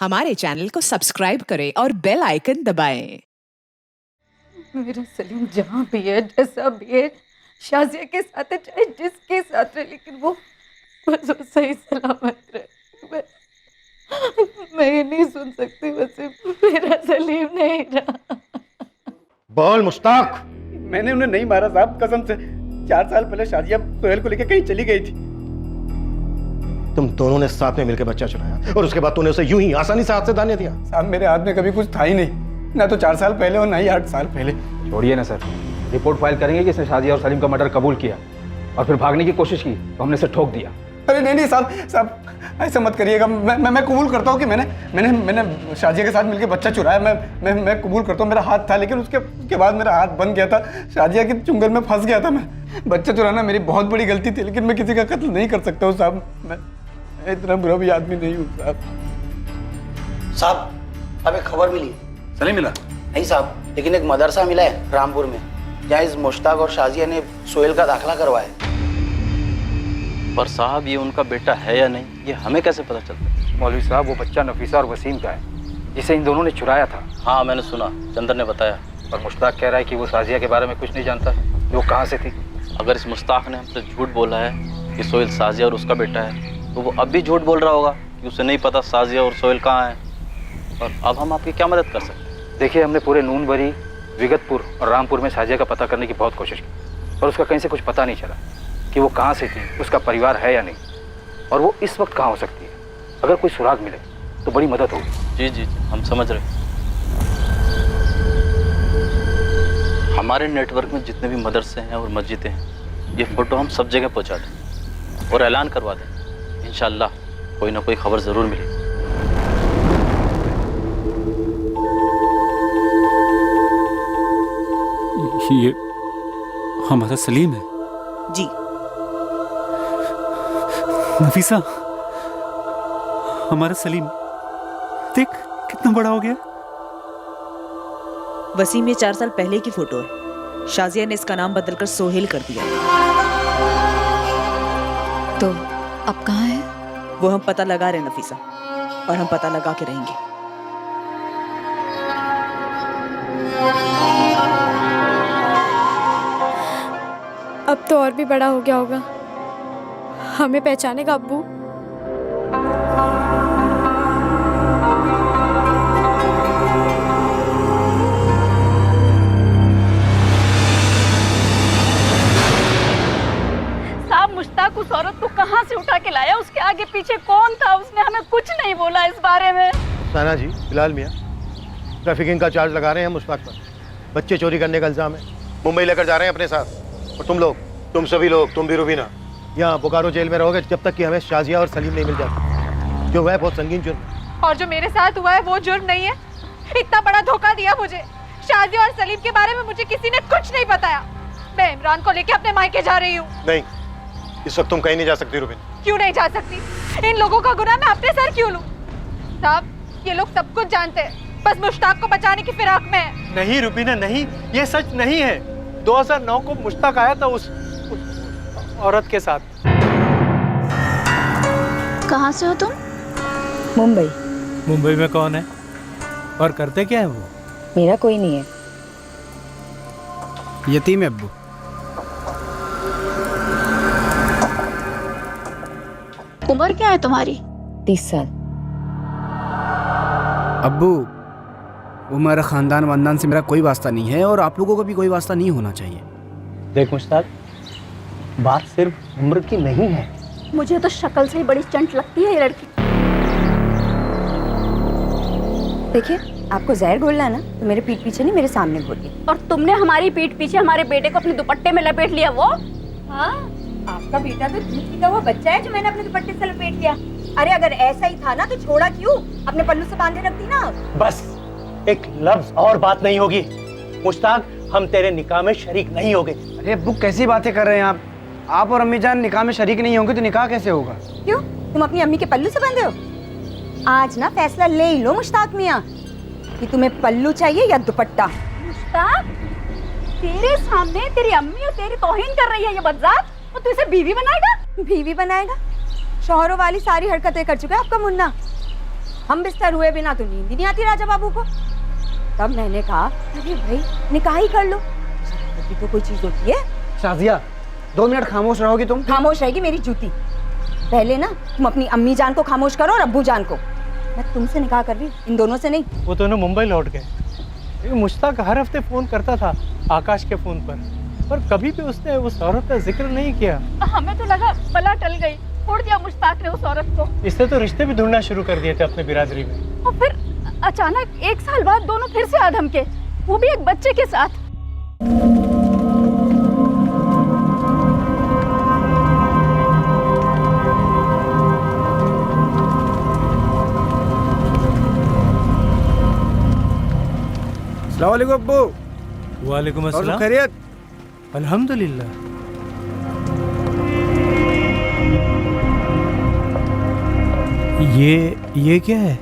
हमारे चैनल को सब्सक्राइब करें और बेल आइकन दबाएं। मेरा सलीम जहाँ भी है, जैसा भी है, शाजिया के साथ है, चाहे जिसके साथ है, लेकिन वो बस वो सही सलामत रहे। मैं ये नहीं सुन सकती, बस मेरा सलीम नहीं रहा। बोल मुश्ताक। मैंने उन्हें नहीं मारा साहब, कसम से। 4 साल पहले शाजिया सोहेल को लेकर कहीं चली गई थी। तुम दोनों ने साथ में मिलकर बच्चा चुराया और उसके बाद तूने उसे यूं ही आसानी से हाथ से दाने दिया। साहब मेरे हाथ में कभी कुछ था ही नहीं, ना तो 4 साल पहले और ना ही 8 साल पहले। छोड़िए ना सर, रिपोर्ट फाइल करेंगे कि इसने शाजिया और सलीम का मर्डर कबूल किया और फिर भागने की कोशिश की तो हमने इसे ठोक दिया। अरे नहीं साहब ऐसा मत करिएगा। मैं कबूल करता हूँ कि मैंने शाजिया के साथ मिलकर बच्चा चुराया। मैं कबूल करता हूँ, मेरा हाथ था, लेकिन उसके बाद मेरा हाथ बंद गया था। शाजिया के चुंगल में फंस गया था मैं। बच्चा चुराना मेरी बहुत बड़ी गलती थी, लेकिन मैं किसी का कत्ल नहीं कर सकता हूँ साहब। मैं इतना बुरा भी आदमी नहीं हूँ साहब। हमें खबर मिली। सलीम मिला? नहीं साहब, लेकिन एक मदरसा मिला है रामपुर में, जहाँ इस मुश्ताक और शाजिया ने सोहेल का दाखिला करवाया। पर साहब ये उनका बेटा है या नहीं, ये हमें कैसे पता चलता? मौलवी साहब, वो बच्चा नफीसा और वसीम का है जिसे इन दोनों ने चुराया था। हाँ मैंने सुना, चंदर ने बताया। और मुश्ताक कह रहा है कि वो शाजिया के बारे में कुछ नहीं जानता, वो कहाँ से थी। अगर इस मुश्ताक ने हमसे झूठ बोला है कि सोहेल शाजिया और उसका बेटा है, तो वो अब भी झूठ बोल रहा होगा कि उसे नहीं पता शाजिया और सोहेल कहाँ हैं। और अब हम आपकी क्या मदद कर सकते हैं? देखिए, हमने पूरे नूनबरी, विगतपुर और रामपुर में शाजिया का पता करने की बहुत कोशिश की, पर उसका कहीं से कुछ पता नहीं चला कि वो कहाँ से थी, उसका परिवार है या नहीं, और वो इस वक्त कहाँ हो सकती है। अगर कोई सुराग मिले तो बड़ी मदद होगी। जी जी हम समझ रहे हैं। हमारे नेटवर्क में जितने भी मदरसे हैं और मस्जिदें हैं, ये फ़ोटो हम सब जगह पहुँचा दें और ऐलान करवा दें। इंशाअल्लाह कोई ना कोई खबर ज़रूर मिलेगी। ये हमारा सलीम है? जी। नफीसा, हमारा सलीम देख कितना बड़ा हो गया। वसीम ये 4 साल पहले की फोटो है। शाजिया ने इसका नाम बदलकर सोहेल कर दिया। तो अब कहाँ है वो हम पता लगा रहे हैं नफीसा, और हम पता लगा के रहेंगे। अब तो और भी बड़ा हो गया होगा, हमें पहचानेगा अब्बू। साहब, मुश्ताक उस औरत को कहाँ से उठा के लाया? उसके आगे पीछे कौन था? उसने हमें कुछ नहीं बोला इस बारे में। साना जी, बिलाल मियाँ, ट्रैफिकिंग का चार्ज लगा रहे हैं मुश्ताक पर। बच्चे चोरी करने का इल्जाम है। मुंबई लेकर जा रहे हैं अपने साथ। और तुम लोग, तुम सभी लोग, तुम भी रुबीना, यहाँ बोकारो जेल में रहोगे जब तक कि हमें शाजिया और सलीम नहीं मिल जाते। जो हुआ है बहुत संगीन जुर्म। और जो मेरे साथ हुआ है वो जुर्म नहीं है। इतना बड़ा धोखा दिया मुझे। शाजिया और सलीम के बारे में मुझे किसी ने कुछ नहीं बताया। मैं इमरान को लेके अपने मायके जा रही हूँ। नहीं, इस वक्त तुम कहीं नहीं जा सकती रुबीना। क्यों नहीं जा सकती? इन लोगों का गुनाह मैं अपने सर क्यों लूं? साहब, ये लोग सब कुछ जानते हैं, बस मुश्ताक को बचाने की फिराक में है। नहीं रुबीना, नहीं, ये सच नहीं है। 2009 को मुश्ताक आया था उस औरत के साथ। कहाँ से हो तुम? मुंबई। मुंबई में कौन है और करते क्या है वो? मेरा कोई नहीं है। यतीम है अब्बू। उम्र क्या है तुम्हारी? 30 साल। अब्बू, वो मेरा खानदान वानदान से मेरा कोई वास्ता नहीं है और आप लोगों का भी कोई वास्ता नहीं होना चाहिए। देख मुश्ताक, बात सिर्फ उम्र की नहीं है। मुझे तो शक्ल से ही बड़ी चंट लगती है ये लड़की। देखिए, आपको जहर घोलना है ना तो मेरे पीठ पीछे नहीं, मेरे सामने घोलिए। और तुमने हमारी पीठ पीछे हमारे बेटे को अपने दुपट्टे में लपेट लिया। वो हाँ, आपका बेटा तो दूध पीता हुआ बच्चा है जो मैंने अपने दुपट्टे से लपेट लिया। अरे अगर ऐसा ही था ना तो छोड़ा क्यों? अपने पल्लू से बांधे रखती ना। बस एक लफ्ज और बात नहीं होगी। मुश्ताक, हम तेरे निकाह में शरीक नहीं होंगे। अरे अब्बू, कैसी बातें कर रहे हैं आप? आप और अम्मी जान निकाह में शरीक नहीं होंगे तो निकाह कैसे होगा? क्यों? तुम अपनी अम्मी के पल्लू से बंधे हो? आज ना फैसला ले ही लो मुश्ताक मियाँ कि तुम्हें पल्लू चाहिए या दुपट्टा। मुश्ताक, तेरे सामने तेरी अम्मी और तेरी तौहीन कर रही है ये बदजात, और तू इसे बीवी बनाएगा? बीवी बनाएगा? शौहरों वाली सारी हरकतें कर चुका है आपका मुन्ना। हम बिस्तर हुए बिना तो नींद ही नहीं आती राजा बाबू को। तब मैंने कहा अरे भाई निकाह ही कर लो, शराफत भी तो कोई चीज होती है। शाजिया 2 मिनट खामोश रहोगी तुम? खामोश रहेगी मेरी जूती। पहले ना तुम अपनी अम्मी जान को खामोश करो और अब्बू जान को। मैं तुमसे निकाह कर रही हूँ, इन दोनों से नहीं। वो दोनों मुंबई लौट गए। मुश्ताक हर हफ्ते फोन करता था आकाश के फोन पर कभी भी उसने उस औरत का जिक्र नहीं किया। हमें तो लगा बला टल गई, छोड़ दिया मुश्ताक ने उस औरत को। इसने तो रिश्ते भी ढूंढना शुरू कर दिए थे अपने बिरादरी में। और फिर अचानक 1 साल बाद दोनों फिर से आधम के, वो भी एक बच्चे के साथ। अस्सलाम वालेकुम अब्बू। वालेकुम और अस्सलाम। सब खैरियत? अल्हम्दुलिल्लाह। ये क्या है?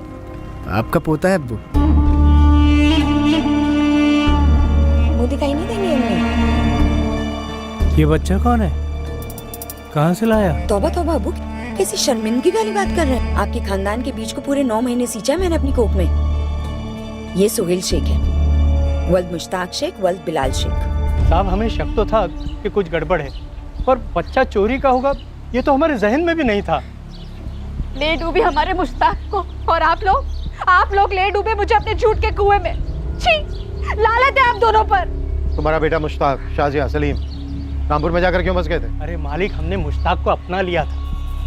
आपका पोता है अब्बू। मुँह दिखाई नहीं देंगे इनमें। ये बच्चा कौन है? कहाँ से लाया? तौबा तौबा अब्बू, कैसी शर्मिंदगी वाली बात कर रहे हैं। आपके खानदान के बीच को पूरे 9 महीने सींचा मैंने अपनी कोख में। ये सोहेल शेख है, वल्द मुश्ताक शेख, वल्द बिलाल शेख। साहब हमें शक तो था कि कुछ गड़बड़ है, पर बच्चा चोरी का होगा ये तो हमारे जहन में भी नहीं था। ले डूबे हमारे मुश्ताक को, और आप लोग ले डूबे मुझे अपने झूठ के कुएं में। छी, लानत है आप दोनों पर। तुम्हारा बेटा मुश्ताक, शाजिया, सलीम रामपुर में जाकर क्यों बस गए थे? अरे मालिक, हमने मुश्ताक को अपना लिया था,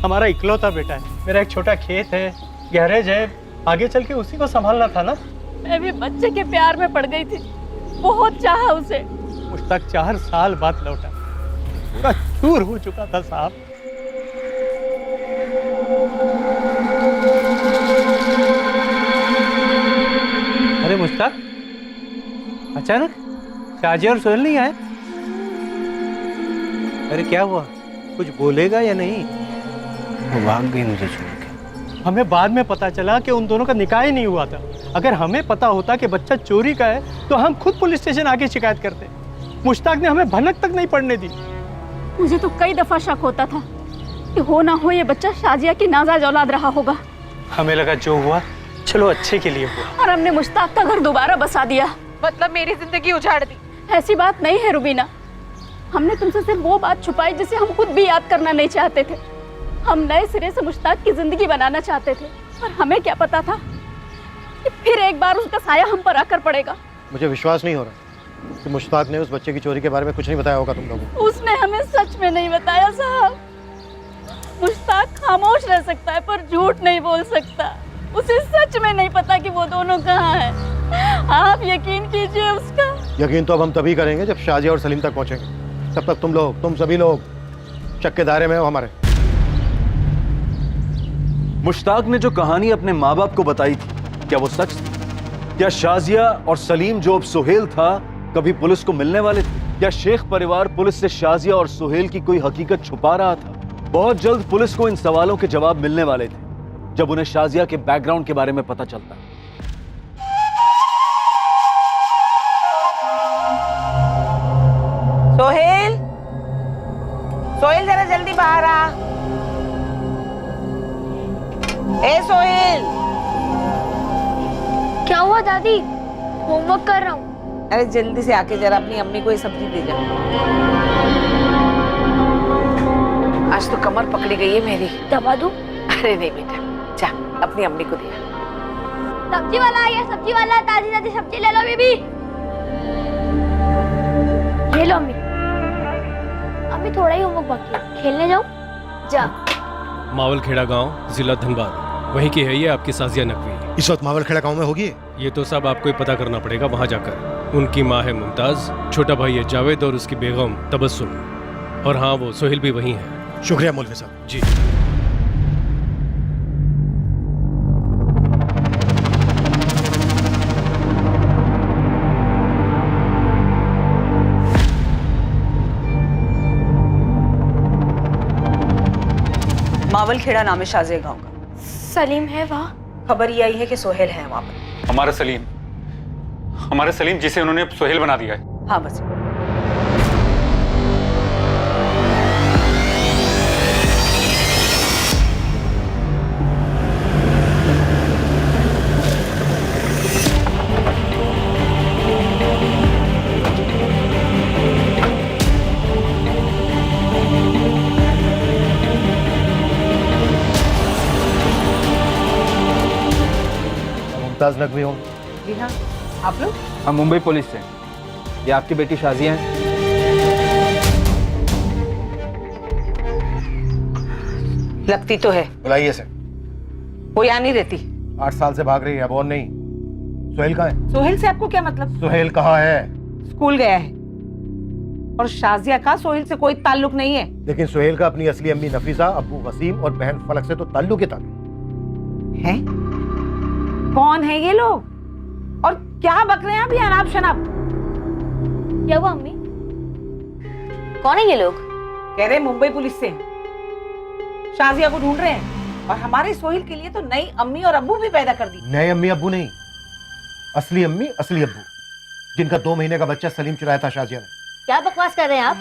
हमारा इकलौता बेटा है। मेरा एक छोटा खेत है, गैरेज है, आगे चल के उसी को संभालना था ना। मैं भी बच्चे के प्यार में पड़ गई थी, बहुत चाहा उसे। मुश्ताक 4 साल बाद लौटा, पूरा चूर हो चुका था साहब। अरे मुश्ताक, अचानक शाजिया और सोहेल नहीं आए? अरे क्या हुआ, कुछ बोलेगा या नहीं? वो भाग गई मुझे छोड़ के। हमें बाद में पता चला कि उन दोनों का निकाह ही नहीं हुआ था। अगर हमें पता होता कि बच्चा चोरी का है तो हम खुद पुलिस स्टेशन आके शिकायत करते। मुश्ताक ने हमें भनक तक नहीं पड़ने दी। मुझे तो कई दफा शक होता था कि हो ना हो ये बच्चा शाजिया की नाजायज औलाद रहा होगा। हमें लगा जो हुआ चलो अच्छे के लिए हुआ, और हमने मुश्ताक का घर दोबारा बसा दिया, मतलब मेरी जिंदगी उजाड़ दी। ऐसी बात नहीं है रुबीना, हमने तुमसे सिर्फ वो बात छुपाई जिसे हम खुद भी याद करना नहीं चाहते थे। हम नए सिरे से मुश्ताक की जिंदगी बनाना चाहते थे, पर हमें क्या पता था कि फिर एक बार उसका साया हम पर आकर पड़ेगा। मुझे विश्वास नहीं हो रहा कि मुश्ताक ने उस बच्चे की चोरी के बारे में कुछ नहीं बताया होगा तुम लोगों को। उसने हमें सच में नहीं बताया साहब। मुश्ताक खामोश रह सकता है पर झूठ नहीं बोल सकता। उसे सच में नहीं पता कि वो दोनों कहाँ हैं। आप यकीन कीजिए उसका। यकीन तो अब हम तभी करेंगे जब शाजिया और सलीम तक पहुंचेंगे। तब तक तुम सभी लोग शक के दायरे में हो हमारे। मुश्ताक ने जो कहानी अपने माँ बाप को बताई थी, क्या वो सच थी? क्या शाजिया और सलीम जो अब सोहेल था कभी पुलिस को मिलने वाले थे? क्या शेख परिवार पुलिस से शाजिया और सोहेल की कोई हकीकत छुपा रहा था? बहुत जल्द पुलिस को इन सवालों के जवाब मिलने वाले थे जब उन्हें शाजिया के बैकग्राउंड के बारे में पता चलता। सोहेल, सोहेल जरा जल्दी बाहर आ। ए सोहेल। क्या हुआ दादी? होमवर्क कर रहा हूँ। अरे जल्दी से आके जरा अपनी अम्मी को ये सब्जी दे जा। आज तो कमर पकड़ी गई है मेरी। दबा दूँ? अरे नहीं बेटा, जा अपनी अम्मी को दे। सब्जी वाला आ गया, सब्जी वाला। ताजी ताजी सब्जी ले लो बेबी। ये लो अम्मी। अम्मी थोड़ा ही होमवर्क बाकी है, खेलने जाओ। जा। मावलखेड़ा गांव, जिला धनबाद, वहीं की है ये आपकी साजिया नकवी। इस वक्त मावलखेड़ा गांव में होगी? ये तो सब आपको ही पता करना पड़ेगा वहां जाकर। उनकी माँ है मुमताज, छोटा भाई है जावेद और उसकी बेगम तबस्सुम, और हाँ वो सोहेल भी वहीं है। शुक्रिया मौलवी साहब। जी। मावलखेड़ा नाम है शाजिया गांव का। सलीम है वहाँ? खबर ये आई है कि सोहेल है वहाँ पर। हमारे सलीम जिसे उन्होंने सोहेल बना दिया है। हाँ बस। मुमताज नकवी होंगे। जी हाँ, आप लोग? हम मुंबई पुलिस से। ये आपकी बेटी शाजिया है? लगती तो है। बुलाइए से। वो यहाँ नहीं रहती। 8 साल से भाग रही है, अब और नहीं। सोहेल कहाँ है? सोहेल से आपको क्या मतलब? सोहेल कहाँ है? स्कूल गया है। और शाजिया का सोहेल से कोई ताल्लुक नहीं है। लेकिन सोहेल का अपनी असली अम्मी नफीसा, अब्बू वसीम और बहन फलक से तो ताल्लुक ही ताल्लुक है। कौन है ये लोग और क्या बक रहे हैं अभी अनाप शनाप? क्या हुआ अम्मी? कौन है ये लोग? कह रहे मुंबई पुलिस से शाजिया को ढूंढ रहे हैं और हमारे सोहेल के लिए तो नई अम्मी और अब्बू भी पैदा कर दी। नए अम्मी अब्बू नहीं, असली अम्मी असली अब्बू, जिनका 2 महीने का बच्चा सलीम चुराया था शाजिया ने। क्या बकवास कर रहे हैं आप?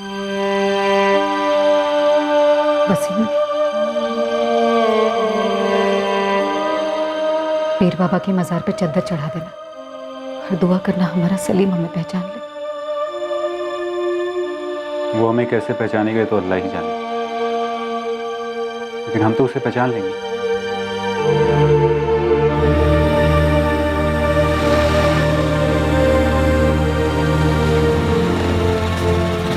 वसीम, पीर बाबा के मजार पे चद्दर चढ़ा देना और दुआ करना हमारा सलीम हमें पहचान ले। वो हमें कैसे पहचानेगा तो अल्लाह ही जाने, लेकिन हम तो उसे पहचान लेंगे।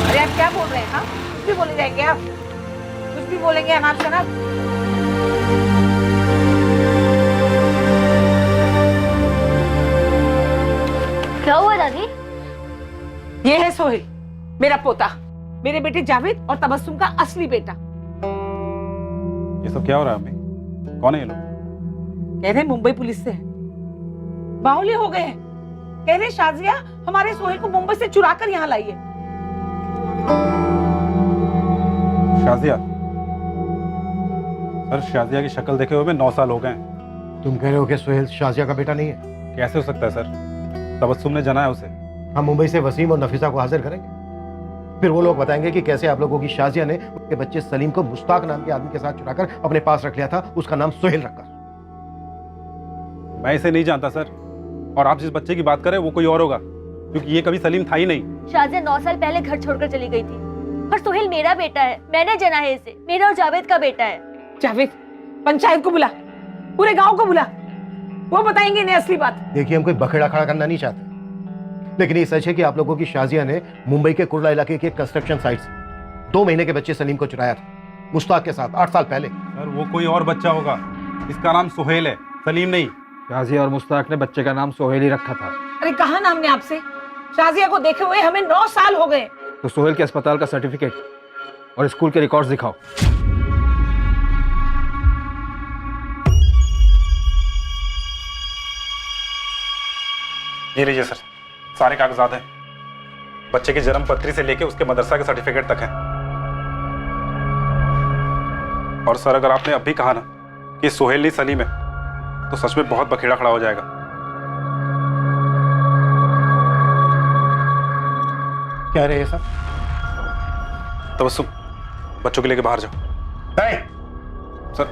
अरे आप क्या बोल रहे हैं? हाँ, कुछ भी बोले जाएंगे आप? कुछ भी बोलेंगे अनाप शनाप? क्या हुआ दादी? ये है सोहेल, मेरा पोता, मेरे बेटे जावेद और तबस्सुम का असली बेटा। ये सब क्या हो रहा है अम्मी? कौन है ये लोग? कह रहे मुंबई पुलिस से है। बाहुले हो गए हैं। कह रहे शाजिया हमारे सोहेल को मुंबई से चुरा कर यहाँ लाई है। शाजिया? सर, शाजिया की शक्ल देखे हुए 9 साल हो गए। तुम कह रहे हो कि सोहेल शाजिया का बेटा नहीं है? कैसे हो सकता है सर? तबस्सुम ने जना है उसे। हम मुंबई से वसीम और नफीसा को हाजिर करेंगे, फिर वो लोग बताएंगे कि कैसे आप लोगों की शाजिया ने उनके बच्चे सलीम को मुश्ताक नाम के आदमी के साथ चुराकर अपने पास रख लिया था, उसका नाम सोहेल रखकर। मैं इसे नहीं जानता सर, और आप जिस बच्चे की बात करें वो कोई और होगा, क्योंकि ये कभी सलीम था ही नहीं। शाजिया 9 साल पहले घर छोड़कर चली गई थी, पर सोहेल मेरा बेटा है, मैंने जना है इसे, मेरा और जावेद का बेटा है। जावेद, पंचायत को बुला, पूरे गांव को बुला, वो बताएंगे इन्हें असली बात। देखिए, हम कोई बखेड़ा खड़ा करना नहीं चाहते, लेकिन ये सच है कि आप लोगों की शाजिया ने मुंबई के कुर्ला इलाके के कंस्ट्रक्शन साइट से 2 महीने के बच्चे सलीम को चुराया था, मुश्ताक के साथ, 8 साल पहले। सर, वो कोई और बच्चा होगा, इसका नाम सोहेल है, सलीम नहीं। शाजिया और मुश्ताक ने बच्चे का नाम सोहेल ही रखा था। अरे कहा ना हमने आपसे, शाजिया को देखे हुए हमें 9 साल हो गए। तो सोहेल के अस्पताल का सर्टिफिकेट और स्कूल के रिकॉर्ड्स दिखाओ। ये लीजिए सर, सारे कागजात हैं, बच्चे की जन्म पत्री से लेके उसके मदरसा के सर्टिफिकेट तक है। और सर, अगर आपने अभी कहा ना कि सोहेल नहीं सलीम है, तो सच में बहुत बखेड़ा खड़ा हो जाएगा। क्या रहे सर? तबस्सुम, बच्चों को लेके बाहर जाओ। सर,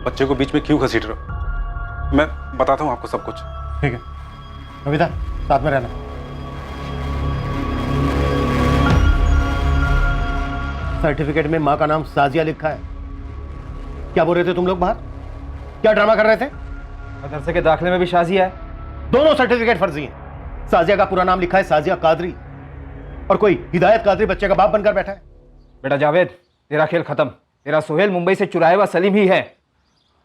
बच्चे को बीच में क्यों घसीट रहे हो? मैं बताता हूँ आपको सब कुछ। ठीक है, नविता साथ में रहना। सर्टिफिकेट में माँ का नाम साजिया लिखा है। क्या बोल रहे थे तुम लोग बाहर? क्या ड्रामा कर रहे थे? मदरसे के दाखिले में भी शाजिया है। दोनों सर्टिफिकेट फर्जी हैं। साजिया का पूरा नाम लिखा है साजिया कादरी, और कोई हिदायत कादरी बच्चे का बाप बनकर बैठा है। बेटा जावेद, तेरा खेल खत्म। तेरा सोहेल मुंबई से चुराया हुआ सलीम ही है।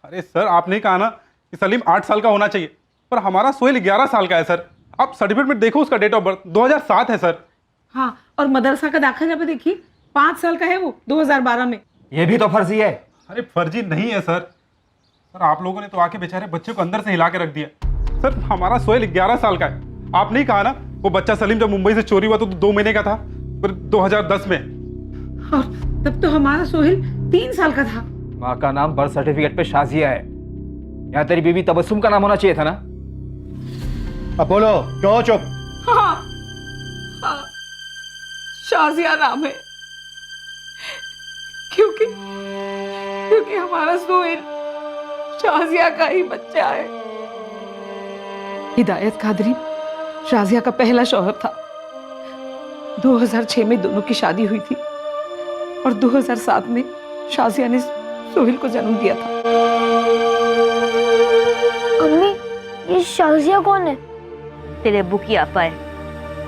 अरे सर, आपने कहा ना कि सलीम 8 साल का होना चाहिए, पर हमारा सोहेल 11 साल का है सर। आप सर्टिफिकेट में देखो, उसका डेट ऑफ बर्थ 2007 है सर। हाँ, और मदरसा का दाखिला भी देखिए, 5 साल का है वो, 2012 में। ये भी तो फर्जी है। अरे फर्जी नहीं है सर। सर, आप लोगों ने तो आके बेचारे बच्चे को अंदर से हिला के रख दिया। सर, हमारा सोहेल 11 साल का है। आप नहीं कहा ना वो बच्चा सलीम जब मुंबई से चोरी हुआ तो 2 महीने का था, फिर 2010 में। और तब तो हमारा सोहेल 3 साल का था। माँ का नाम बर्थ सर्टिफिकेट पे शाजिया है। यहाँ तेरी बीवी तबस्सुम का नाम होना चाहिए था ना। अब बोलो, क्यों चुप? हाँ, हाँ, शाजिया नाम है, क्योंकि हमारा सोहेल शाजिया का ही बच्चा है। हिदायत कादरी शाजिया का पहला शौहर था। 2006 में दोनों की शादी हुई थी और 2007 में शाजिया ने सोहेल को जन्म दिया था। अम्मी, ये ये शाजिया कौन है? तेरे अब्बू की आपा है,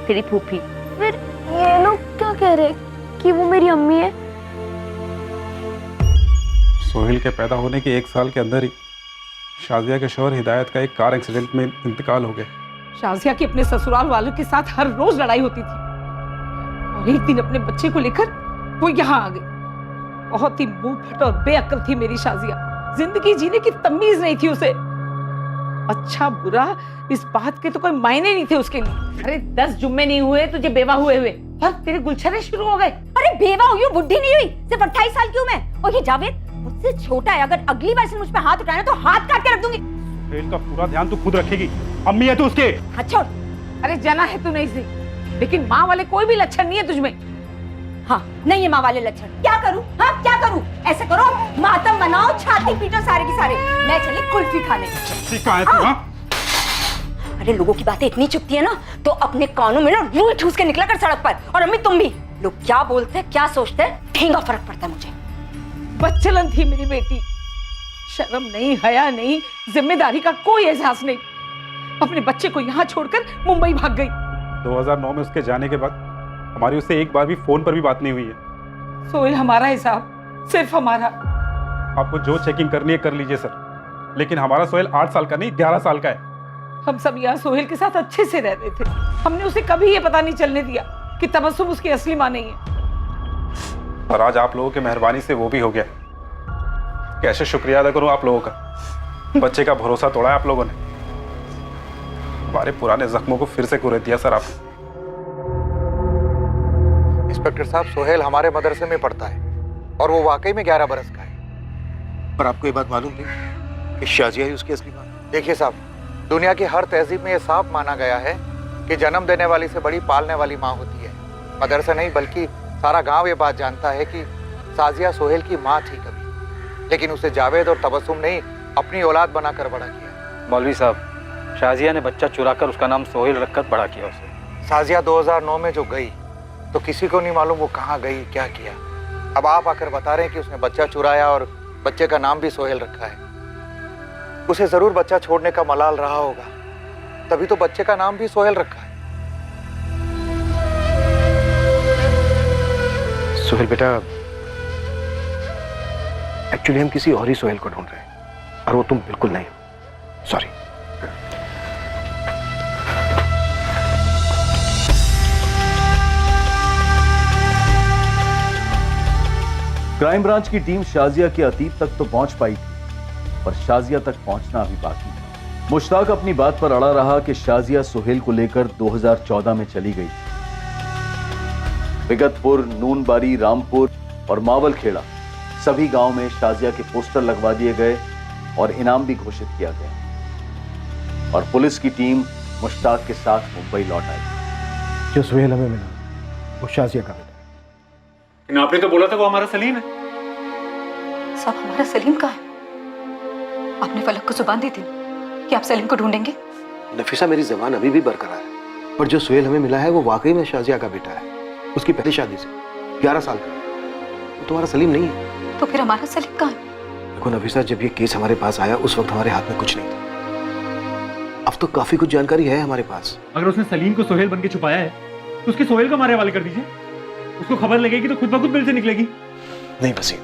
तेरी फूफी। फिर ये लोग क्या कह रहे कि वो मेरी अम्मी है? सोहेल के पैदा होने के 1 साल के अंदर ही शाजिया के शौहर हिदायत का एक कार एक्सीडेंट में इंतकाल हो गया। शाजिया की अपने ससुराल वालों के साथ हर रोज लड़ाई होती थी और एक दिन अपने बच्चे को लेकर वो यहाँ आ गई। बहुत ही मुंहफट और बेअक्ल थी मेरी शाजिया, जिंदगी जीने की तमीज नहीं थी उसे। अच्छा बुरा इस बात के तो कोई मायने नहीं थे उसके लिए। अरे 10 जुम्मे नहीं हुए तुझे बेवा हुए और तेरे गुलछरे शुरू हो गए। अरे बेवा हुई हूँ, बुढ़ी नहीं हुई, सिर्फ 28 साल की हूँ मैं। और ये जावेद मुझसे छोटा है, अगर अगली बार से मुझ पे हाथ उठाना तो हाथ काट के रख दूंगी। सोहेल का पूरा ध्यान तू खुद रखेगी, अम्मी है तू उसके। अच्छा अरे जना है तू नहीं सी, लेकिन माँ वाले कोई भी लक्षण नहीं है तुझमें। हाँ नहीं है माँ वाले लक्षण। क्या करूँ? हाँ क्या करूँ? ऐसे करो मातम मनाओ, छाती पीटो सारे की सारे, मैं चली कुल्फी खाने। अरे लोगों की बातें इतनी चुपती है ना, तो अपने कानों में ना रूई ठूस के निकला कर सड़क पर। और अम्मी तुम भी, लोग क्या बोलते हैं क्या सोचते हैं ठेंगा फर्क पड़ता है मुझे। बच्चलन थी मेरी बेटी, शर्म नहीं, हया नहीं, जिम्मेदारी का कोई एहसास नहीं। अपने बच्चे को यहाँ छोड़कर मुंबई भाग गई। 2009 में उसके जाने के बाद हमारी उससे एक बार भी फोन पर भी बात नहीं हुई है। सोहेल हमारा हिसाब, सिर्फ हमारा। आपको जो चेकिंग करनी है कर लीजिए सर, लेकिन हमारा सोहेल 8 साल का नहीं 11 साल का है। हम सब यहाँ सोहेल के साथ अच्छे से रहते थे, हमने उसे कभी ये पता नहीं चलने दिया कि तबस्सुम उसकी असली माँ नहीं है। और आज आप लोगों की मेहरबानी से वो भी हो गया। कैसे शुक्रिया अदा करूं आप लोगों का, बच्चे का भरोसा तोड़ा है आप लोगों ने, हमारे पुराने जख्मों को फिर से कुरेद दिया सर आपने। इंस्पेक्टर साहब, सोहेल हमारे मदरसे में पढ़ता है और वो वाकई में 11 बरस का है। पर आपको ये बात मालूम थी कि शाजिया ही उसकी असली मां? देखिए साहब, दुनिया की हर तहजीब में ये साफ माना गया है कि जन्म देने वाली से बड़ी पालने वाली माँ होती है। मदरसा नहीं बल्कि सारा गांव ये बात जानता है कि शाजिया सोहेल की माँ थी कभी, लेकिन उसे जावेद और तबस्सुम नहीं अपनी औलाद बनाकर बड़ा किया। मौलवी साहब, शाजिया ने बच्चा चुराकर उसका नाम सोहेल रखकर बड़ा किया उसे। शाजिया 2009 में जो गई तो किसी को नहीं मालूम वो कहाँ गई, क्या किया। अब आप आकर बता रहे हैं कि उसने बच्चा चुराया और बच्चे का नाम भी सोहेल रखा है। उसे जरूर बच्चा छोड़ने का मलाल रहा होगा, तभी तो बच्चे का नाम भी सोहेल रखा है। सोहेल बेटा, एक्चुअली हम किसी और ही सोहेल को ढूंढ रहे हैं और वो तुम बिल्कुल नहीं हो। सॉरी। क्राइम ब्रांच की टीम शाजिया के अतीत तक तो पहुंच पाई थी, पर शाजिया तक पहुंचना अभी बाकी है। मुश्ताक अपनी बात पर अड़ा रहा कि शाजिया सोहेल को लेकर 2014 में चली गई। विगतपुर, नूनबारी, रामपुर और मावलखेड़ा सभी गांव में शाजिया के पोस्टर लगवा दिए गए और इनाम भी घोषित किया गया और पुलिस की टीम मुश्ताक के साथ मुंबई लौट आई। जो सोहेल हमें मिला वो शाजिया का बेटा। आपने तो बोला था वो हमारा सलीम है। साहब, हमारा सलीम कहाँ है? आपने फलक को जुबान दी थी कि आप सलीम को ढूंढेंगे। नफीसा, मेरी जबान अभी भी बरकरार है, पर जो सोहेल हमें मिला है वो वाकई में शाजिया का बेटा है। उसकी पहली शादी से 11 साल का। वो तुम्हारा सलीम नहीं है। तो फिर हमारा सलीम कहाँ है? देखो नफीसा, जब ये केस हमारे पास आया उस वक्त हमारे हाथ में कुछ नहीं था। अब तो काफी कुछ जानकारी है हमारे पास। अगर उसने सलीम को सोहेल बन के छुपाया है तो उसके सोहेल को मारे वाले कर दीजिए। उसको खबर लगेगी तो खुद ब खुद बिल से निकलेगी। नहीं बसी,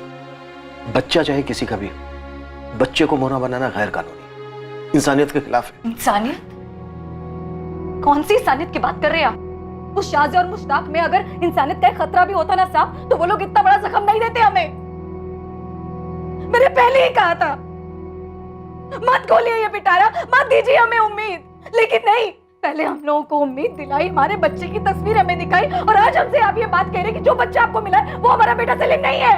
बच्चा चाहे किसी का भी, बच्चे को मोना बनाना गैर कानूनी, इंसानियत के खिलाफ है। इंसानियत? कौन सी इंसानियत की बात कर रहे हैं आप? उस शाजिया और मुश्ताक में अगर इंसानियत का खतरा भी होता ना साहब, तो वो लोग इतना बड़ा जख्म नहीं देते हमें। मैंने पहले ही कहा था मत खोलिए ये पिटारा, मत दीजिए हमें उम्मीद, लेकिन नहीं, पहले हम लोगों को उम्मीद दिलाई, हमारे बच्चे की तस्वीर हमें दिखाई, और आज हमसे आप ये बात कह रहे हैं कि जो बच्चा आपको मिला है वो हमारा बेटा सलीम नहीं है।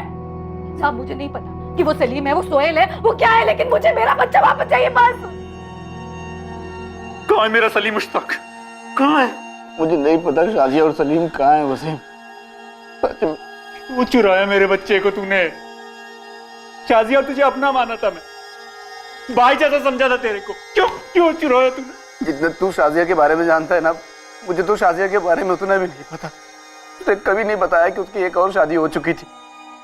साहब, मुझे नहीं पता कि वो सलीम है, वो सोहेल है, वो क्या है, लेकिन मुझे मेरा बच्चा वापस चाहिए बस। कहाँ है मेरा सलीम? मुश्ताक कहाँ है? मुझे नहीं पता शाजिया और सलीम कहाँ है वसीम। सच में वो चुराया मेरे बच्चे को तूने। शाजिया तुझे अपना माना था, मैं भाई जैसा समझा था तेरे को, क्यों चुराया तूने? जितना तू शाजिया के बारे में जानता है ना, मुझे तो शाजिया के बारे में उतना भी नहीं पता। उसने कभी नहीं बताया कि उसकी एक और शादी हो चुकी थी।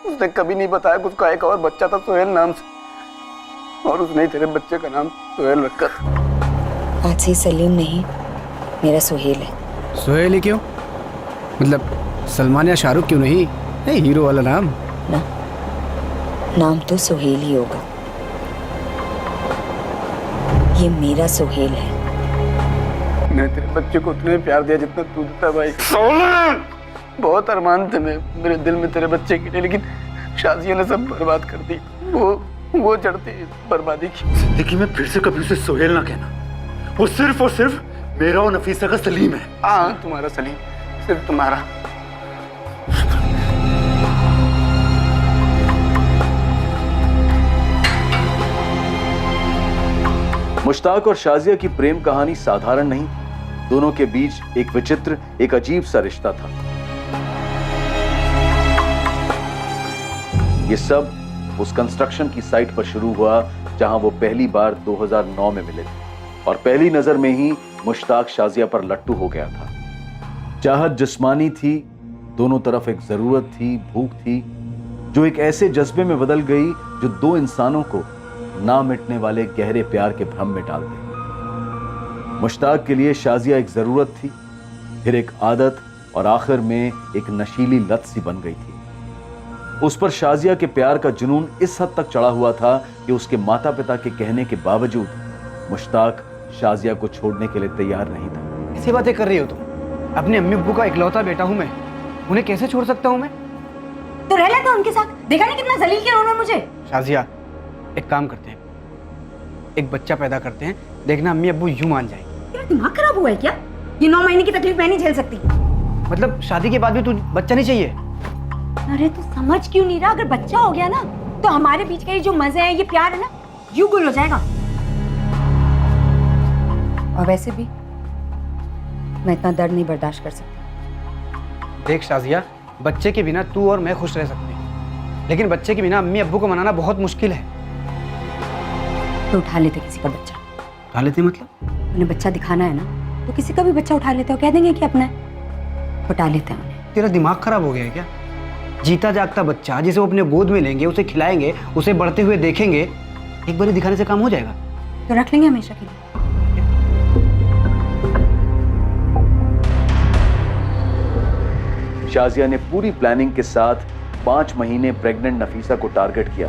उसने कभी नहीं बताया कि उसका एक और बच्चा था सोहेल नाम से, और उसने तेरे बच्चे का नाम सोहेल रखा था। आज से सलीम नहीं, मेरा सोहेल है। सोहेल ही क्यों? मतलब सलमान या शाहरुख क्यों नहीं? नहीं, हीरो वाला नाम ना, नाम तो सोहेल ही होगा। ये मेरा सोहेल है। मैंने तेरे बच्चे को उतने प्यार दिया जितना तू देता भाई। बहुत अरमान थे मेरे दिल में तेरे बच्चे के लिए, लेकिन शाजिया ने सब बर्बाद कर दी। वो जड़ती बर्बादी की। जिंदगी में फिर से कभी उसे सोहेल ना कहना। वो सिर्फ और सिर्फ मेरा और नफीसा का सलीम है। हाँ, तुम्हारा सलीम, सिर्फ तुम्हारा। मुश्ताक और शाजिया की प्रेम कहानी साधारण नहीं, दोनों के बीच एक विचित्र, एक अजीब सा रिश्ता था। ये सब उस कंस्ट्रक्शन की साइट पर शुरू हुआ जहां वो पहली बार 2009 में मिले थे, और पहली नजर में ही मुश्ताक शाजिया पर लट्टू हो गया था। चाहत जिस्मानी थी, दोनों तरफ एक जरूरत थी, भूख थी, जो एक ऐसे जज्बे में बदल गई जो दो इंसानों को ना मिटने वाले गहरे प्यार के भ्रम में डाल दे। मुश्ताक के लिए शाजिया एक जरूरत थी, फिर एक आदत, और आखिर में एक नशीली लत सी बन गई थी। उस पर शाजिया के प्यार का जुनून इस हद तक चढ़ा हुआ था कि उसके माता पिता के कहने के बावजूद मुश्ताक शाजिया को छोड़ने के लिए तैयार नहीं था। ऐसी बातें कर रही हो तुम? अपने अम्मी अब्बू का इकलौता बेटा हूं मैं, उन्हें कैसे छोड़ सकता हूं मैं? तो रह लेता उनके साथ, देखा नहीं कितना जलील किया उन्होंने मुझे। शाजिया, एक काम करते हैं, एक बच्चा पैदा करते हैं, देखना अम्मी अब्बू यूं मान जाएंगे। तेरा दिमाग खराब हुआ है क्या? ये 9 महीने की तकलीफ मैं नहीं झेल सकती। मतलब शादी के बाद भी तू बच्चा नहीं चाहिए? अरे तू समझ क्यों नहीं रहा? अगर बच्चा हो गया ना तो हमारे बीच के ये जो मजे हैं, ये प्यार है ना, यूं गुल हो जाएगा। और वैसे भी मैं इतना दर्द नहीं बर्दाश्त कर सकती। देख शाजिया, बच्चे के बिना तू और मैं खुश रह सकते हैं, लेकिन बच्चे के बिना अम्मी अब्बू को मनाना बहुत मुश्किल है। तो उठा लेते किसी का बच्चा। उठा लेते मतलब? उन्हें बच्चा दिखाना है ना, तो किसी का भी बच्चा उठा लेते हो, कह देंगे कि अपना है, उठा लेते हैं उन्हें। तेरा दिमाग खराब हो गया है क्या? जीता जागता बच्चा जिसे वो अपने गोद में लेंगे, उसे खिलाएंगे, उसे बढ़ते हुए देखेंगे, एक बार दिखाने से काम हो जाएगा? तो रख लेंगे हमेशा के लिए। शाजिया ने पूरी प्लानिंग के साथ 5 महीने प्रेग्नेंट नफीसा को टारगेट किया।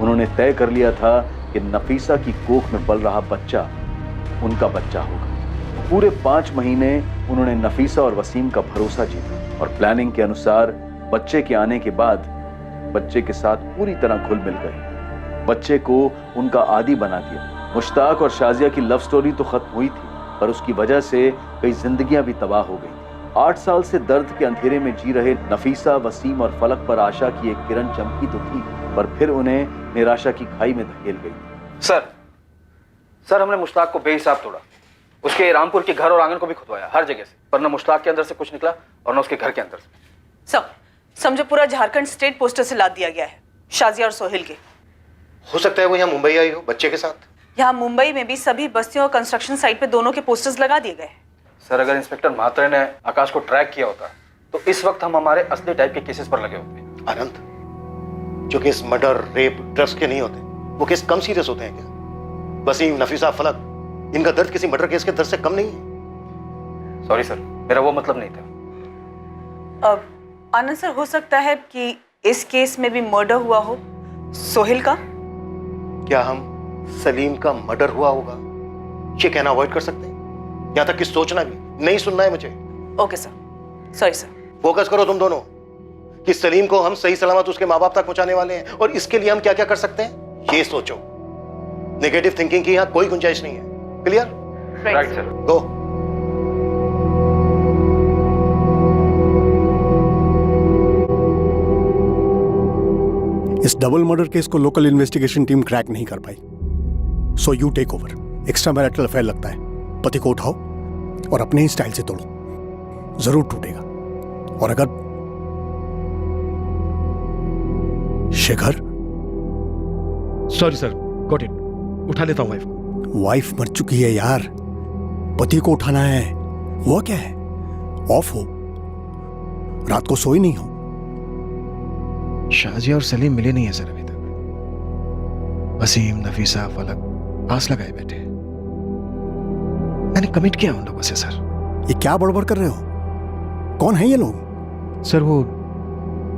उन्होंने तय कर लिया था कि नफीसा की कोख में पल रहा बच्चा उनका बच्चा होगा। पूरे 5 महीने उन्होंने नफीसा और वसीम का भरोसा जीता, और प्लानिंग के अनुसार बच्चे के आने के बाद बच्चे के साथ पूरी तरह घुल मिल गए, बच्चे को उनका आदी बना दिया। मुश्ताक और शाजिया की लव स्टोरी तो खत्म हुई थी, पर उसकी वजह से कई जिंदगियां भी तबाह हो गई। 8 साल से दर्द के अंधेरे में जी रहे नफीसा, वसीम और फलक पर आशा की एक किरण चमकी तो थी, पर फिर उन्हें निराशा की खाई में धकेल गई। सर हमने मुश्ताक को बेहिसाब तोड़ा, उसके रामपुर के घर और आंगन को भी खुदवाया, हर जगह से, पर न मुश्ताक के अंदर से कुछ निकला और न उसके घर के अंदर से। समझो पूरा झारखंड स्टेट पोस्टर से लाद दिया गया है शाजिया और सोहेल के। हो सकता है वो यहाँ मुंबई आई हो बच्चे के साथ। यहाँ मुंबई में भी सभी बस्तियों और कंस्ट्रक्शन साइट पे दोनों के पोस्टर्स लगा दिए गए। सर अगर इंस्पेक्टर म्हात्रे ने आकाश को ट्रैक किया होता तो इस वक्त हम हमारे असली टाइप के केसेस पर लगे होते। अनंत, जो केस मर्डर, रेप, ड्रग्स के नहीं होते, वो केस कम सीरियस होते हैं क्या? वसीम, नफीसा, फलक, इनका दर्द किसी मर्डर केस के दर्द से कम नहीं है। सॉरी सर, मेरा वो मतलब नहीं था। अब आनंद सर, हो सकता है कि इस केस में भी मर्डर हुआ हो सोहेल का। क्या हम सलीम का मर्डर हुआ होगा ये कहना अवॉइड कर सकते हैं? यहाँ तक कि सोचना भी नहीं, सुनना है मुझे। Okay sir, sorry sir. Focus करो तुम दोनों कि सलीम को हम सही सलामत उसके माँ बाप तक पहुंचाने वाले हैं, और इसके लिए हम क्या क्या कर सकते हैं ये सोचो। नेगेटिव थिंकिंग की यहाँ कोई गुंजाइश नहीं है। क्लियर? Right sir. गो। इस डबल मर्डर केस को लोकल इन्वेस्टिगेशन टीम क्रैक नहीं कर पाई, so you take over. Extra marital affair लगता है, पति को उठाओ और अपने ही स्टाइल से तोड़ो, जरूर टूटेगा। और अगर Shekhar, sorry sir, got it, उठा लेता हूँ वाइफ को। वाइफ मर चुकी है यार, पति को उठाना है। हुआ क्या है? ऑफ हो, रात को सोई नहीं हो। शाजिया और सलीम मिले नहीं है सर अभी तक। वसीम, नफीसा, फलक पास लगाए बैठे। मैंने कमिट किया उन लोगों से सर। ये क्या बड़बड़ कर रहे हो? कौन है ये लोग? सर वो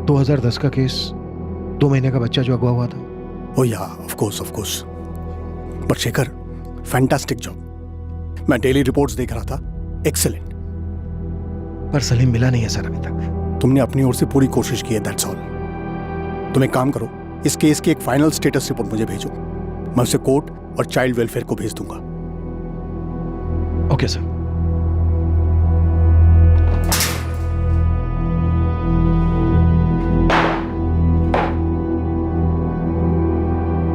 2010 का केस, 2 महीने का बच्चा जो अगवा हुआ था। ओ या, of course. But Shekhar, fantastic job. मैं डेली रिपोर्ट्स देख रहा था, एक्सेलेंट। पर सलीम मिला नहीं है सर अभी तक। तुमने अपनी ओर से पूरी कोशिश की है, दैट्स ऑल। तुम एक काम करो, इस केस की एक फाइनल स्टेटस रिपोर्ट मुझे भेजो, मैं उसे कोर्ट और चाइल्ड वेलफेयर को भेज दूंगा। Okay sir.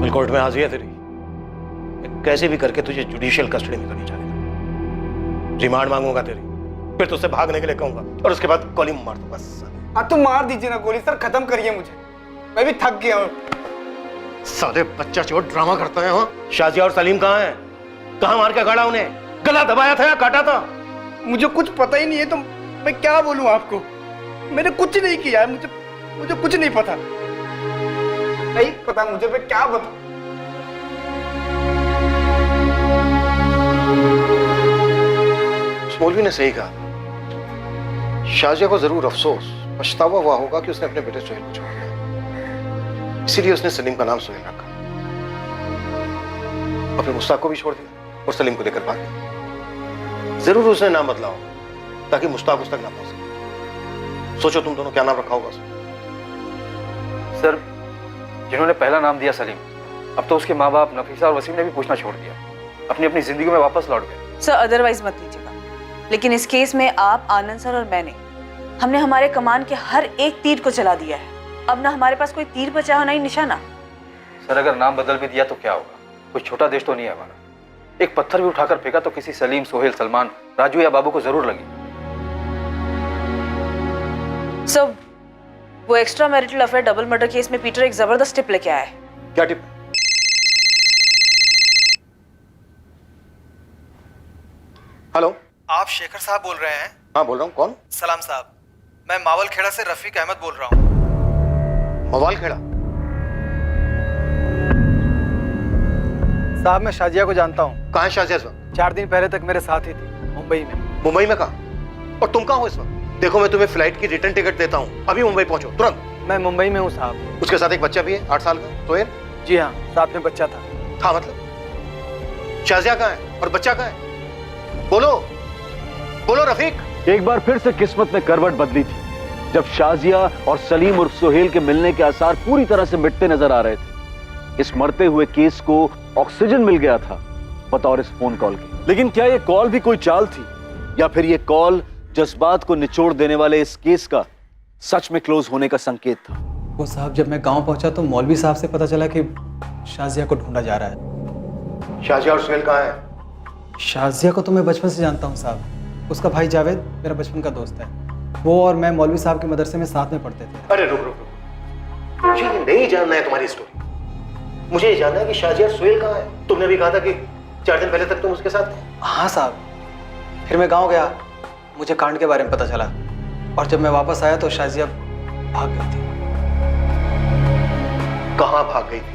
कल कोर्ट में हाजिर है तेरी। कैसे भी करके तुझे जुडिशियल कस्टडी में करनी चाहिए। रिमांड मांगूंगा तेरी, फिर तुझसे भागने के लिए कहूंगा और उसके बाद गोली मार दूंगा। हाँ तो मार दीजिए ना गोली सर, खत्म करिए मुझे, मैं भी थक गया हूँ। साले बच्चा चोर ड्रामा करता है। हाँ, शाजिया और सलीम कहाँ हैं? कहाँ मार के गाड़ा उन्हें? गला दबाया था या काटा था? मुझे कुछ पता ही नहीं है, तो मैं क्या बोलूं आपको? मैंने कुछ नहीं किया है, मुझे कुछ नहीं पता। नहीं पता मुझे, मैं क्या बताऊं? मौलवी ने सही कहा। शाजिया को जरूर अफसोस, पछतावा हुआ होगा कि उसने अपने बेटे सोहेल को छोड़ दिया, इसीलिए उसने सलीम का नाम सोहेल रखा और फिर मुश्ताक को भी छोड़ दिया और सलीम को लेकर भाग गया। जरूर उसने नाम बदला हो ताकि मुश्ताक उस तक ना पहुंच सके। सोचो तुम दोनों क्या नाम रखा होगा सर। जिन्होंने पहला नाम दिया सलीम, अब तो उसके माँ बाप नफीसा और वसीम ने भी पूछना छोड़ दिया, अपनी अपनी जिंदगी में वापस लौट गए। सर अदरवाइज मत लीजिएगा, लेकिन इस केस में आप, आनंद सर और हमने हमारे कमान के हर एक तीर को चला दिया है। अब ना हमारे पास कोई तीर बचा हो, ना ही निशाना। सर अगर नाम बदल भी दिया तो क्या होगा? कोई छोटा देश तो नहीं है हमारा। एक पत्थर भी उठाकर फेंका तो किसी सलीम, सोहेल, सलमान, राजू या बाबू को जरूर लगी। सर वो extra marital affair double murder case में पीटर एक जबरदस्त टिप लेके आया है। क्या टिप? हेलो, आप शेखर साहब बोल रहे हैं? हाँ बोल रहा हूँ। कौन? सलाम साहब, मैं मावल खेड़ा से रफीक अहमद बोल रहा हूँ। मवाल खेड़ा? साहब मैं शाजिया को जानता हूँ। कहाँ है शाजिया इस वक्त? 4 दिन पहले तक मेरे साथ ही थी, मुंबई में। मुंबई में कहाँ? और तुम कहाँ हो इस वक्त? देखो मैं तुम्हें फ्लाइट की रिटर्न टिकट देता हूँ, अभी मुंबई पहुंचो तुरंत। मैं मुंबई में हूँ साहब। उसके साथ एक बच्चा भी है, 8 साल का, सोहेल। जी हाँ, साथ में बच्चा था। था मतलब? शाजिया कहाँ है और बच्चा कहाँ है? बोलो रफीक। एक बार फिर से किस्मत ने करवट बदली थी, जब शाजिया और सलीम और सोहेल के मिलने के आसार पूरी तरह से मिटते नजर आ रहे थे। इस मरते हुए केस को ऑक्सीजन मिल गया था बतौर इस फोन कॉल के। लेकिन क्या यह कॉल भी कोई चाल थी, या फिर यह कॉल जज्बात को निचोड़ देने वाले इस केस का सच में क्लोज होने का संकेत था? वो साहब जब मैं गांव पहुंचा तो मौलवी साहब से पता चला कि शाजिया को ढूंढा जा रहा है। शाजिया और सोहेल कहाँ है? शाजिया को तो मैं बचपन से जानता हूँ साहब। उसका भाई जावेद मेरा बचपन का दोस्त है। वो और मैं मौलवी साहब के मदरसे में साथ में पढ़ते थे। अरे रुक, मुझे नहीं जानना है तुम्हारी स्टोरी। मुझे ये जानना है कि शाजिया और सोहेल कहाँ है। तुमने भी कहा था कि 4 दिन पहले तक तुम उसके साथ थे। हाँ साहब, फिर मैं गाँव गया, मुझे कांड के बारे में पता चला, और जब मैं वापस आया तो शाजिया भाग गई थी। कहाँ भाग गई थी?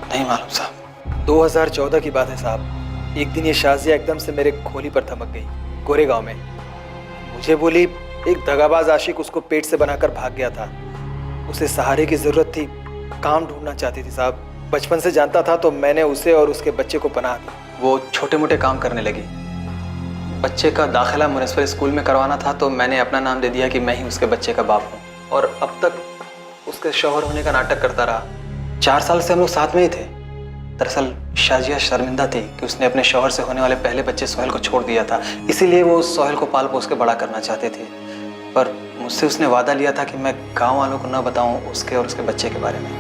नहीं मालूम साहब। 2014 की बात है साहब। एक दिन ये शाजिया एकदम से मेरे खोली पर थमक गई, गोरेगांव में। मुझे बोली एक दगाबाज आशिक उसको पेट से बनाकर भाग गया था। उसे सहारे की जरूरत थी, काम ढूंढना चाहती थी साहब। बचपन से जानता था तो मैंने उसे और उसके बच्चे को पनाह दी। वो छोटे मोटे काम करने लगी। बच्चे का दाखिला म्युनिसिपल स्कूल में करवाना था तो मैंने अपना नाम दे दिया कि मैं ही उसके बच्चे का बाप हूँ, और अब तक उसके शौहर होने का नाटक करता रहा। 4 साल से हम लोग साथ में ही थे। दरअसल शाजिया शर्मिंदा थी कि उसने अपने शौहर से होने वाले पहले बच्चे सोहेल को छोड़ दिया था, इसीलिए वो सोहेल को पाल पोस के बड़ा करना चाहते थे। पर मुझसे उसने वादा लिया था कि मैं गांव वालों को न बताऊं उसके और उसके बच्चे के बारे में।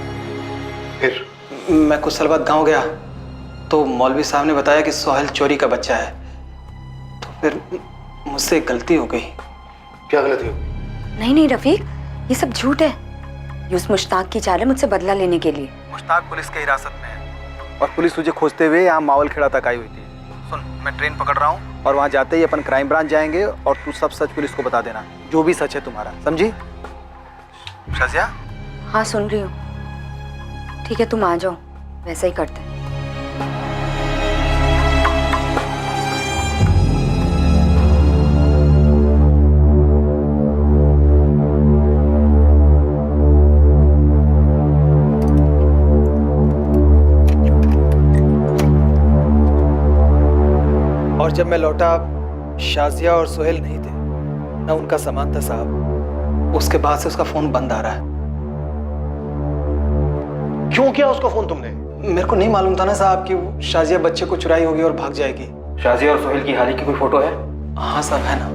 फिर मैं कुछ साल बाद गांव गया तो मौलवी साहब ने बताया कि सोहेल चोरी का बच्चा है। तो फिर मुझसे गलती हो गई। क्या गलती हो गई? नहीं रफीक, ये सब झूठ है। ये उस मुश्ताक की चाल है मुझसे बदला लेने के लिए। मुश्ताक पुलिस की हिरासत में है और पुलिस तुझे खोजते हुए यहाँ मावल खेड़ा तक आई हुई थी। सुन, मैं ट्रेन पकड़ रहा हूँ और वहाँ जाते ही अपन क्राइम ब्रांच जाएंगे और तू सब सच पुलिस को बता देना, जो भी सच है तुम्हारा, समझी? शाजिया? हाँ सुन रही हूँ। ठीक है तुम आ जाओ, वैसा ही करते हैं। और जब मैं लौटा शाजिया और सोहेल नहीं थे, ना उनका सामान था साहब। उसके बाद से उसका फोन बंद आ रहा है। क्यों किया उसको फोन तुमने? मेरे को नहीं मालूम था ना साहब कि शाजिया बच्चे को चुराई होगी और भाग जाएगी। शाजिया और सोहेल की हाल ही की कोई फोटो है? हाँ साहब, है ना।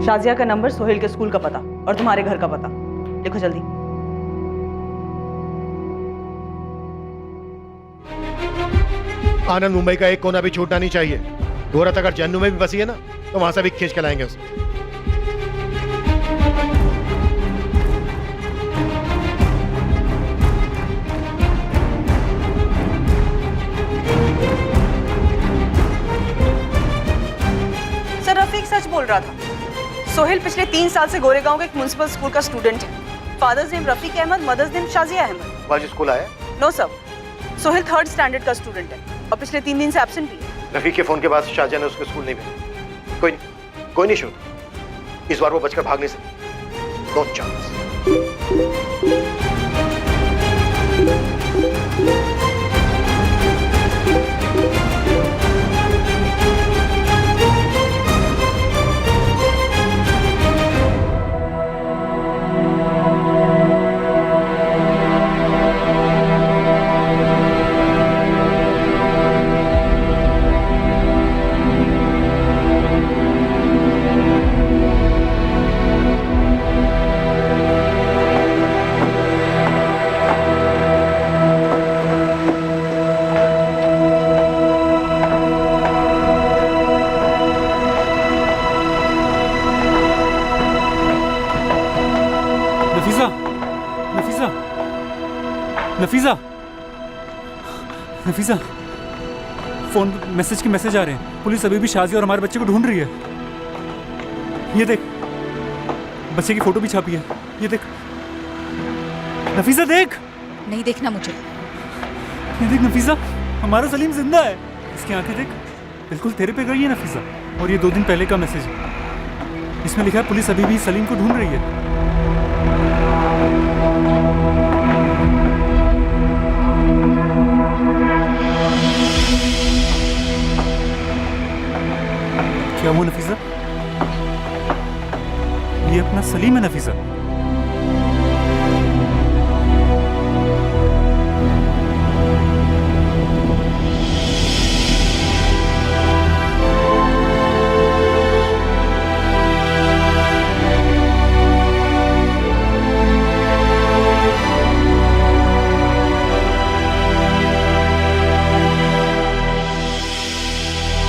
शाजिया का नंबर, सोहेल के स्कूल का पता और तुम्हारे घर का पता लिखो जल्दी। आनंद मुंबई का एक कोना भी छूटना नहीं चाहिए। गोरत अगर जन्नू में भी बसी है ना तो वहां से भी खींच के लाएंगे उसे। सर रफीक सच बोल रहा था। सोहेल पिछले 3 साल से गोरेगांव के एक म्युनिसिपल स्कूल का स्टूडेंट है। Father's name Rafiq Ahmed, mother's name Shazia Ahmed. आज स्कूल आया? No sir, Sohail 3rd standard का स्टूडेंट है और पिछले 3 दिन से एब्सेंट भी है। रफीक के फोन के बाद शाजिया ने उसको स्कूल नहीं भेजा। कोई नहीं शूट, इस बार वो बचकर भाग नहीं सकती। No chance. Nafisa, Nafisa, phone message के मैसेज आ रहे हैं। पुलिस अभी भी शाजिया और हमारे बच्चे को ढूंढ रही है। ये देख, बच्चे की फोटो भी छापी है। ये देख नफीसा, देख। नहीं देखना मुझे। ये देख नफीसा, हमारा सलीम जिंदा है। इसकी आंखें देख, बिल्कुल तेरे पे गई है नफीसा। और ये 2 दिन पहले का मैसेज है। इसमें लिखा है पुलिस अभी भी सलीम को ढूंढ रही है। क्या वो नफीसा? ये अपना सलीम है नफीसा।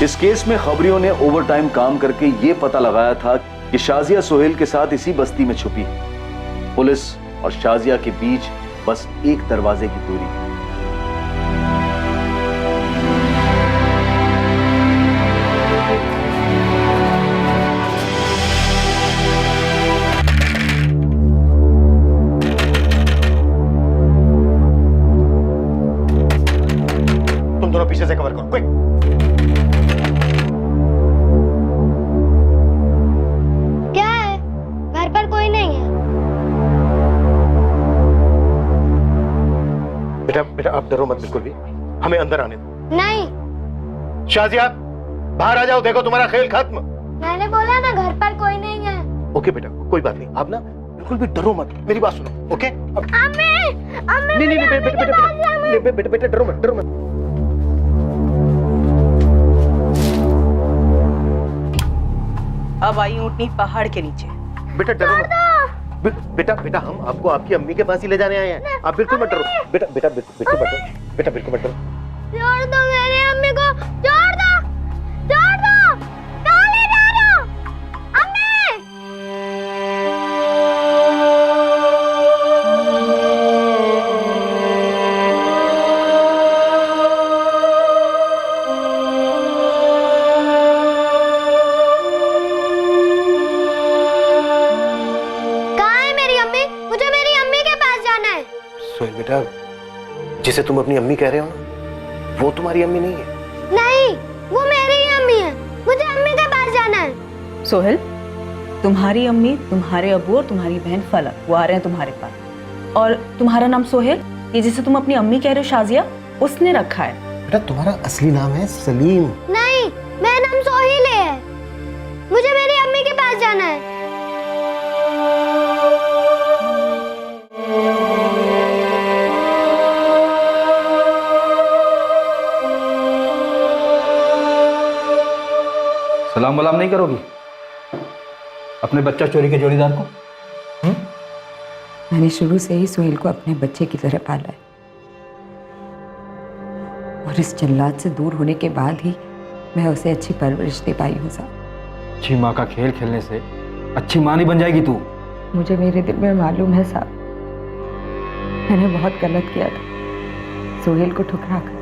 इस केस में खबरियों ने ओवरटाइम काम करके ये पता लगाया था कि शाजिया सोहेल के साथ इसी बस्ती में छुपी है। पुलिस और शाजिया के बीच बस एक दरवाजे की दूरी। तुम दोनों पीछे से कवर करो, क्विक। बेटा आप डरो मत बिल्कुल भी, हमें अंदर आने दो। नहीं। शाजिया बाहर आ जाओ, देखो तुम्हारा खेल खत्म। मैंने बोला ना घर पर कोई नहीं है। ओके बेटा, कोई बात नहीं, आप ना बिल्कुल भी डरो मत, मेरी बात सुनो, ओके? नहीं बेटा डरो मत। अब आई ऊँटनी पहाड़ के नीचे। बेटा डरो मत। बेटा हम आपको आपकी अम्मी के पास ही ले जाने आए हैं। आप बिल्कुल मत डरो। बेटा बिल्कुल मत डरो। छोड़ दो मेरी अम्मी को, छोड़ दो। कहाँ ले जा रहे हो? सोहेल बेटा, जिसे तुम अपनी अम्मी कह रहे हो ना, वो तुम्हारी अम्मी नहीं है। नहीं, वो मेरी ही अम्मी है। मुझे अम्मी के पास जाना है। सोहेल, तुम्हारी अम्मी, तुम्हारे अबू और तुम्हारी बहन फलक वो आ रहे हैं तुम्हारे पास। और तुम्हारा नाम सोहेल, ये जिसे तुम अपनी अम्मी कह रहे हो शाजिया, उसने रखा है। बेटा तुम्हारा असली नाम है सलीम। नहीं, मेरा नाम सोहेल है। मुझे मेरी अम्मी के पास जाना है। सलाम वलाम नहीं करोगी अपने बच्चा चोरी के जोड़ीदार को? मैंने शुरू से ही सोहेल को अपने बच्चे की तरह पाला है, और इस जल्लाद से दूर होने के बाद ही मैं उसे अच्छी परवरिश दे पाई हूँ साहब। अच्छी माँ का खेल खेलने से अच्छी माँ नहीं बन जाएगी तू। मुझे मेरे दिल में मालूम है साहब, मैंने बहुत गलत किया था सोहेल को ठुकरा कर,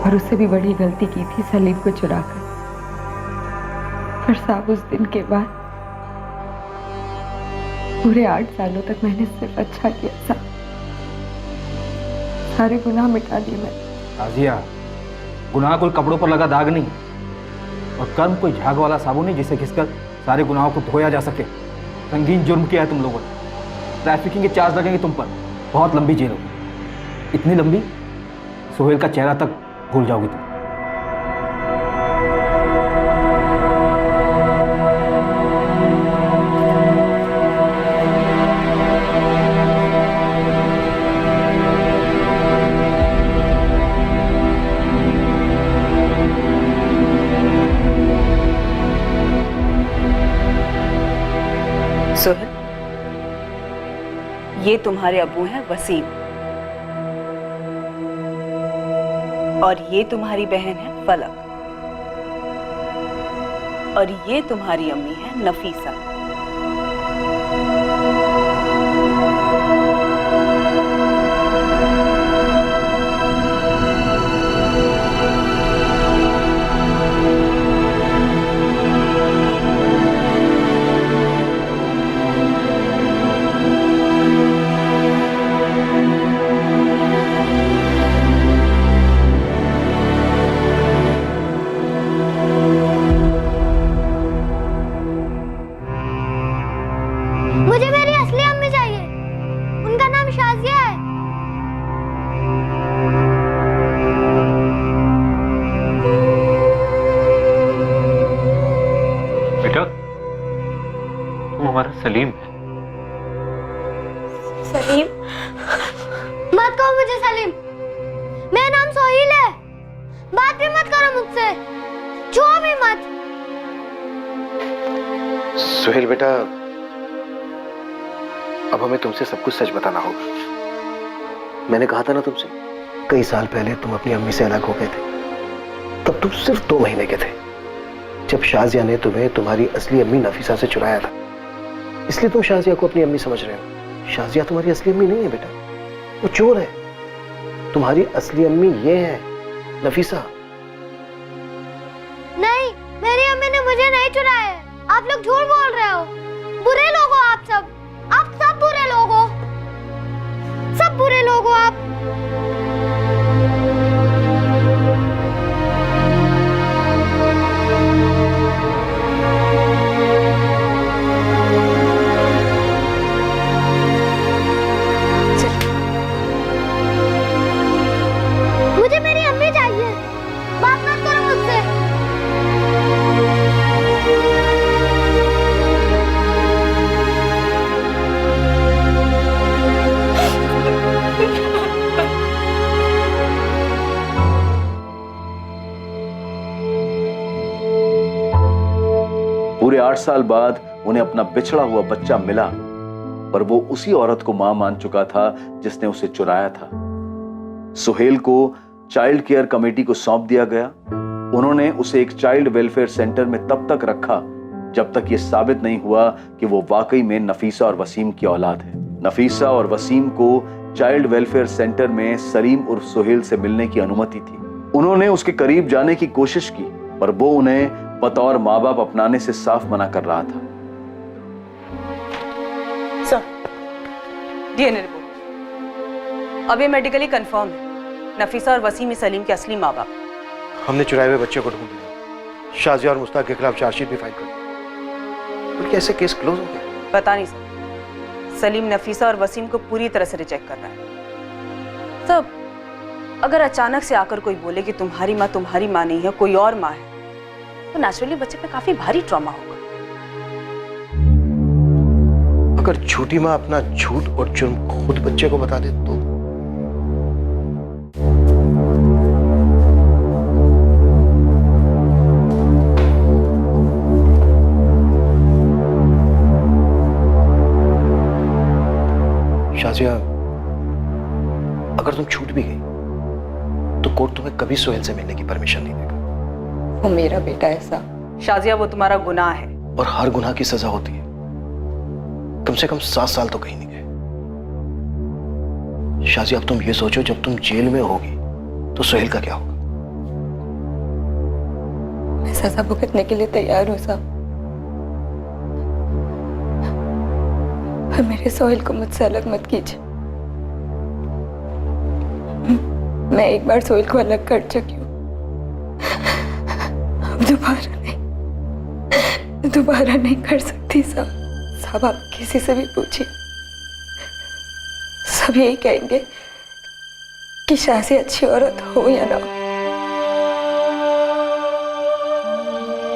और उससे भी बड़ी गलती की थी सलीम को चुरा कर। पर साहब उस दिन के बाद पूरे 8 सालों तक मैंने सिर्फ अच्छा किया साहब, सारे गुनाह मिटा दिए मैंने। राजिया, गुनाह कोई कपड़ों पर लगा दाग नहीं, और कर्म कोई झाग वाला साबुन नहीं जिसे घिसकर सारे गुनाहों को धोया जा सके। संगीन जुर्म किया है तुम लोगों ने। ट्रैफिकिंग के चार्ज लगेंगे तुम पर, बहुत लंबी जेल होगी, इतनी लंबी सोहेल का चेहरा तक भूल जाओगी तुम। सोहेल, ये तुम्हारे अबू हैं वसीम, और ये तुम्हारी बहन है फलक, और ये तुम्हारी अम्मी है नफीसा। मुझे मेरी असली अम्मी चाहिए, उनका नाम शाजिया है। बेटा तू हमारा सलीम है। सलीम? मत कहो मुझे सलीम, मेरा नाम सोहेल है। बात भी मत करो मुझसे, छुओ भी मत। सुहेल बेटा, अब हमें तुमसे सब कुछ सच बताना होगा। मैंने कहा था ना तुमसे, कई साल पहले तुम अपनी अम्मी से अलग हो गए थे। तब तुम सिर्फ 2 महीने के थे, जब शाजिया ने तुम्हें तुम्हारी असली अम्मी नफीसा से चुराया था। इसलिए तुम शाजिया को अपनी अम्मी समझ रहे हो। शाजिया तुम्हारी असली अम्मी नहीं है बेटा, वो चोर है। तुम्हारी असली अम्मी ये है, नफीसा। नहीं, मेरी अम्मी ने मुझे नहीं चुराया है। आप लोग झूठ बोल रहे हो। बुरे लोग हो आप सब बुरे लोग हो, सब बुरे लोग हो आप। मुझे मेरी अम्मी चाहिए, बात मत करो मुझसे। पूरे 8 साल बाद उन्हें अपना बिछड़ा हुआ बच्चा मिला, पर वो उसी औरत को मां मान चुका था जिसने उसे चुराया था। सुहेल को चाइल्ड केयर कमेटी को सौंप दिया गया। उन्होंने उसे एक चाइल्ड वेलफेयर सेंटर में तब तक रखा जब तक ये साबित नहीं हुआ कि वो वाकई में नफीसा और वसीम की औलाद है। नफीसा और वसीम को चाइल्ड वेलफेयर सेंटर में सलीम उर्फ सुहेल से मिलने की अनुमति थी। उन्होंने उसके करीब जाने की कोशिश की, पर वो उन्हें बतौर माँ बाप अपनाने से साफ मना कर रहा था। सर, डीएनए रिपोर्ट अब ये मेडिकली कंफर्म है, नफीसा और वसीम सलीम के असली माँ बाप। हमने चुराए हुए बच्चे को ढूंढ लिया, शाजिया और मुश्ताक के खिलाफ चार्जशीट भी फाइल कर दी। तो क्या ऐसे केस क्लोज हो गया? पता नहीं सर, सलीम नफीसा और वसीम को पूरी तरह से रिजेक्ट कर रहा है। सब अगर अचानक से आकर कोई बोले कि तुम्हारी माँ नहीं है, कोई और माँ है, तो नेचुरली बच्चे पे काफी भारी ट्रॉमा होगा। अगर झूठी माँ अपना झूठ और जुर्म खुद बच्चे को बता दे तो? शाजिया, अगर तुम छूट भी गई तो कोर्ट तुम्हें कभी सोहेल से मिलने की परमिशन नहीं देगा। वो मेरा बेटा है साहब। शाजिया, वो तुम्हारा गुनाह है। और हर गुनाह की सजा होती है। कम से कम 7 साल तो कहीं नहीं गए। शाजिया, अब तुम ये सोचो, जब तुम जेल में होगी तो सोहेल का क्या होगा? मैं सजा भुगतने के लिए तैयार हूँ साहब, पर मेरे सोहेल को मुझसे अलग मत कीजिए। मैं एक बार सोहेल को अलग कर चुकी हूँ, अब दोबारा नहीं कर सकती साहब। साहब, आप किसी से भी पूछिए, सब यही कहेंगे कि शाज़िया अच्छी औरत हो या ना हो,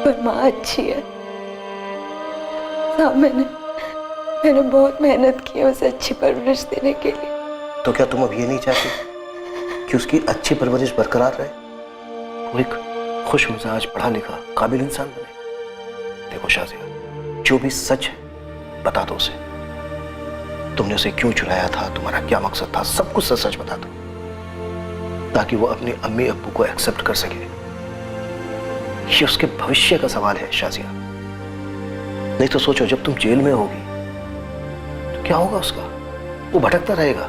पर माँ अच्छी है साहब। मैंने बहुत मेहनत की है उसे अच्छी परवरिश देने के लिए। तो क्या तुम अब ये नहीं चाहती कि उसकी अच्छी परवरिश बरकरार रहे, वो एक खुश मिजाज, पढ़ा लिखा, काबिल इंसान बने? देखो शाजिया, जो भी सच है बता दो उसे। तुमने उसे क्यों चुराया था, तुम्हारा क्या मकसद था, सब कुछ सच सच बता दो, ताकि वो अपने अम्मी अब्बू को एक्सेप्ट कर सके। ये उसके भविष्य का सवाल है शाजिया। नहीं तो सोचो, जब तुम जेल में होगी तो क्या होगा उसका? वो भटकता रहेगा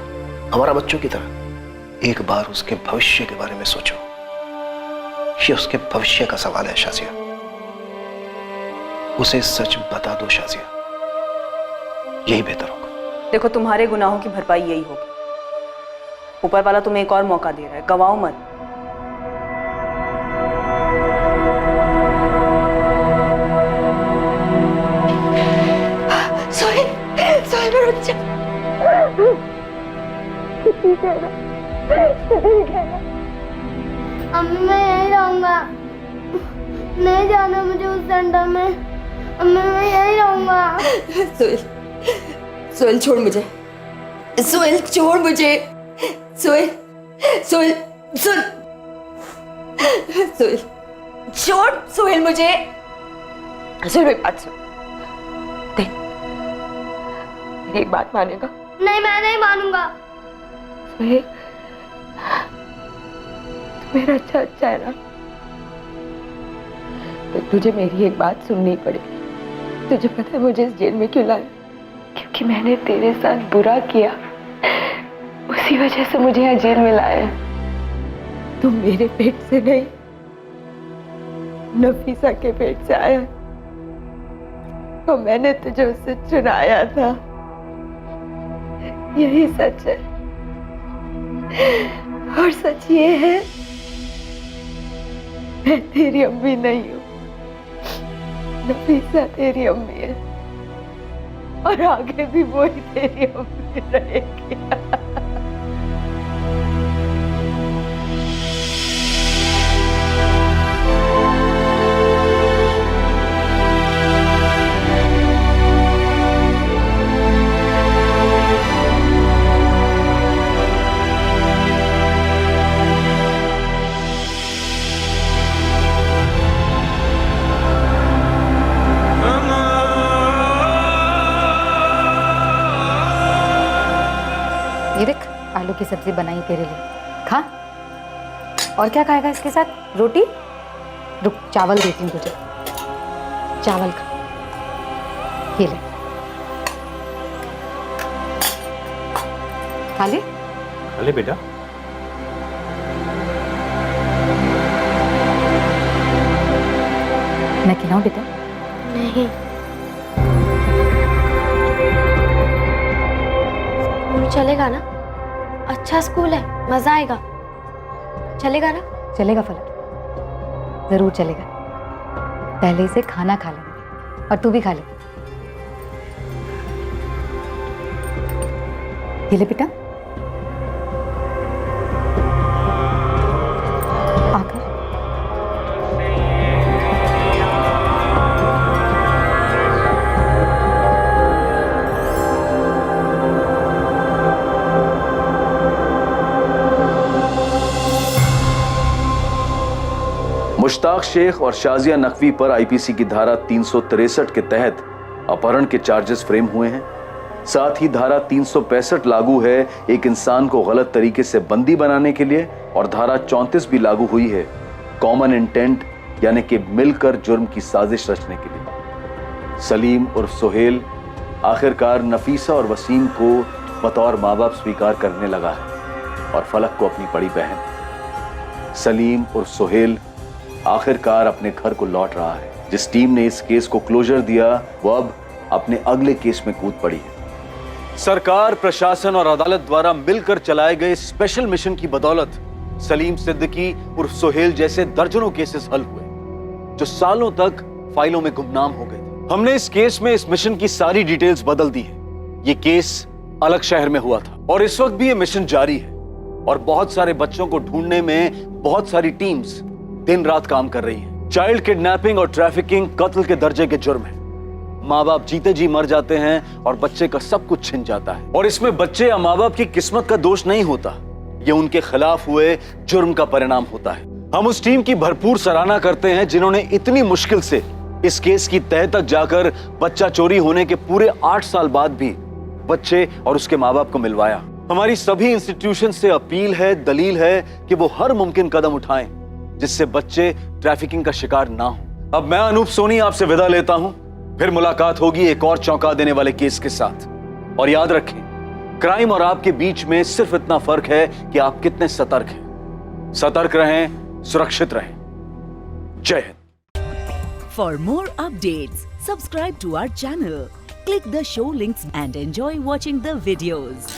हमारा बच्चों की तरह। एक बार उसके भविष्य के बारे में सोचो। ये उसके भविष्य का सवाल है शाजिया। उसे सच बता दो शाजिया, यही बेहतर होगा। देखो, तुम्हारे गुनाहों की भरपाई यही होगी। ऊपर वाला तुम्हें एक और मौका दे रहा है, गवाओ मत। सोहेल मेरा बच्चा। अम्मी, मैं यहीं रहूंगा, नहीं जाना मुझे उस सेंटर में। अम्मी, मैं यहीं रहूंगा। सोहेल छोड़ मुझे, सोहेल छोड़ मुझे, सोहेल सोहेल सुन, सोहेल छोड़, सोहेल मुझे। सोहेल मेरी बात सुन, देख मेरी एक बात मानेगा? नहीं, मैं नहीं मानूंगा। सोहेल, तू मेरा अच्छा है ना? तो तुझे मेरी एक बात सुननी पड़ेगी। तुझे पता है मुझे इस जेल में क्यों लाया? क्योंकि मैंने तेरे साथ बुरा किया, उसी वजह से मुझे यहाँ जेल में लाया। तुम मेरे पेट से नहीं, नफीसा के पेट से आया, तो मैंने तुझे उससे चुराया था। यही सच है। और सच ये है, मैं तेरी अम्मी नहीं हूँ, नफीसा तेरी अम्मी है, और आगे भी वही तेरी अम्मी रहेगी। ये देख, आलू की सब्जी बनाई तेरे लिए, खा। और क्या खाएगा इसके साथ? रोटी? रुक, चावल देती हूँ तुझे, चावल खा। ये ले, खा ले। अले बेटा, मैं खिलाऊं बेटा? नहीं। चलेगा ना? अच्छा स्कूल है, मजा आएगा। चलेगा ना? चलेगा फलक, जरूर चलेगा। पहले इसे खाना खा लेना और तू भी खा ले। ये ले बेटा, आकर। मुश्ताक शेख और शाजिया नकवी पर आईपीसी की धारा 363 के तहत अपहरण के चार्जेस फ्रेम हुए हैं। साथ ही धारा 365 लागू है एक इंसान को गलत तरीके से बंदी बनाने के लिए, और धारा 34 भी लागू हुई है कॉमन इंटेंट यानी कि मिलकर जुर्म की साजिश रचने के लिए। सलीम उर्फ सोहेल आखिरकार नफीसा और वसीम को बतौर माँ बाप स्वीकार करने लगा है और फलक को अपनी बड़ी बहन। सलीम उर्फ सोहेल आखिरकार अपने घर को लौट रहा है। जिस टीम ने इस केस को क्लोजर दिया वो अब अपने अगले केस में कूद पड़ी है। सरकार, प्रशासन और अदालत द्वारा मिलकर चलाए गए स्पेशल मिशन की बदौलत सलीम सिद्दीकी उर्फ सोहेल जैसे दर्जनों केसेस हल हुए जो सालों तक फाइलों में गुमनाम हो गए थे। हमने इस केस में इस मिशन की सारी डिटेल्स बदल दी है। ये केस अलग शहर में हुआ था और इस वक्त भी ये मिशन जारी है और बहुत सारे बच्चों को ढूंढने में बहुत सारी टीम्स दिन रात काम कर रही हैं। चाइल्ड किडनैपिंग और ट्रैफिकिंग कत्ल के दर्जे के जुर्म है। माँ बाप जीते जी मर जाते हैं और बच्चे का सब कुछ छिन जाता है, और इसमें बच्चे या माँ बाप की किस्मत का दोष नहीं होता, ये उनके खिलाफ हुए जुर्म का परिणाम होता है। हम उस टीम की भरपूर सराहना करते हैं जिन्होंने इतनी मुश्किल से इस केस की तह तक जाकर बच्चा चोरी होने के पूरे 8 साल बाद भी बच्चे और उसके माँ बाप को मिलवाया। हमारी सभी इंस्टीट्यूशन से अपील है, दलील है कि वो हर मुमकिन कदम उठाएं जिससे बच्चे ट्रैफिकिंग का शिकार ना हो। अब मैं अनूप सोनी आपसे विदा लेता हूं, फिर मुलाकात होगी एक और चौंका देने वाले केस के साथ। और याद रखें, क्राइम और आपके बीच में सिर्फ इतना फर्क है कि आप कितने सतर्क हैं। सतर्क रहें, सुरक्षित रहें। जय Hind. For more updates, subscribe to our channel, click the show links and enjoy watching the videos.